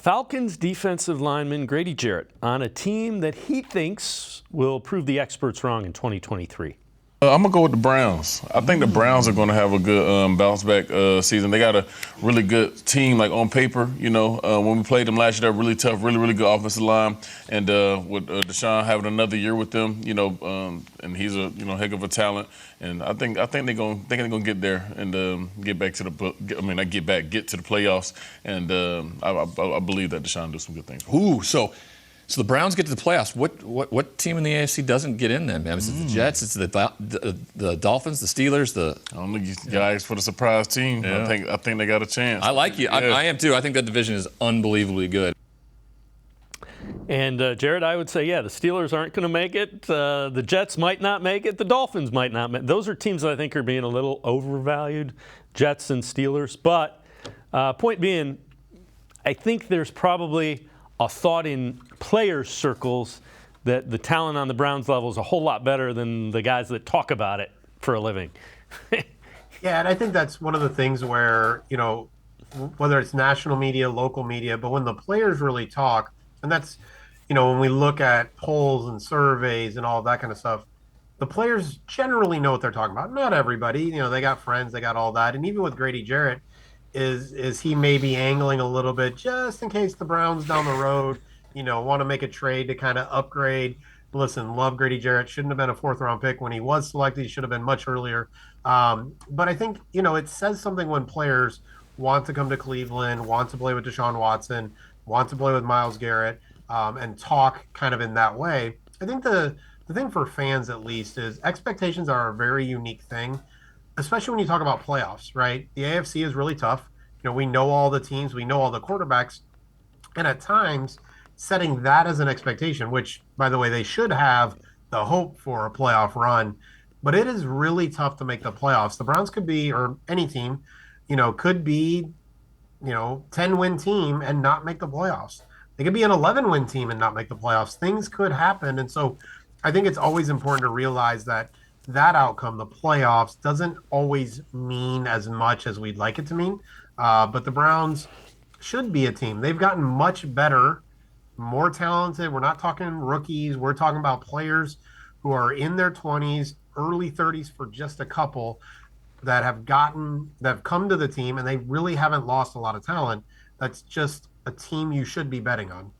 Falcons defensive lineman Grady Jarrett on a team that he thinks will prove the experts wrong in 2023. I'm going to go with the Browns. I think the Browns are going to have a good bounce back season. They got a really good team, like on paper. When we played them last year, they're really tough, really good offensive line. And with Deshaun having another year with them, and he's a heck of a talent. And I think they're going to get there and get back to the get to the playoffs. And I believe that Deshaun will do some good things. Ooh, so the Browns get to the playoffs. What team in the AFC doesn't get in then, man? Is it the Jets? It's the Dolphins, the Steelers, I don't know, you guys for the surprise team. Yeah. I think they got a chance. I like you. Yeah. I am too. I think that division is unbelievably good. And Jared, I would say, the Steelers aren't going to make it. The Jets might not make it. The Dolphins might not make it. Those are teams that I think are being a little overvalued, Jets and Steelers. But point being, I think there's probably a thought in players' circles that the talent on the Browns level is a whole lot better than the guys that talk about it for a living. Yeah, and I think that's one of the things where, whether it's national media, local media, but when the players really talk, and that's, when we look at polls and surveys and all that kind of stuff, the players generally know what they're talking about. Not everybody, they got friends, they got all that. And even with Grady Jarrett, is he maybe angling a little bit just in case the Browns down the road, want to make a trade to kind of upgrade. Listen, love Grady Jarrett. Shouldn't have been a fourth-round pick when he was selected. He should have been much earlier. But I think, it says something when players want to come to Cleveland, want to play with Deshaun Watson, want to play with Myles Garrett, and talk kind of in that way. I think the thing for fans, at least, is expectations are a very unique thing, especially when you talk about playoffs, right? The AFC is really tough. We know all the teams, we know all the quarterbacks, and at times setting that as an expectation, which, by the way, they should have the hope for a playoff run, but it is really tough to make the playoffs. The Browns could be, or any team, could be, 10-win team and not make the playoffs. They could be an 11-win team and not make the playoffs. Things could happen. And so I think it's always important to realize that outcome, the playoffs, doesn't always mean as much as we'd like it to mean. But the Browns should be a team. They've gotten much better, more talented. We're not talking rookies. We're talking about players who are in their 20s, early 30s for just a couple that have come to the team, and they really haven't lost a lot of talent. That's just a team you should be betting on.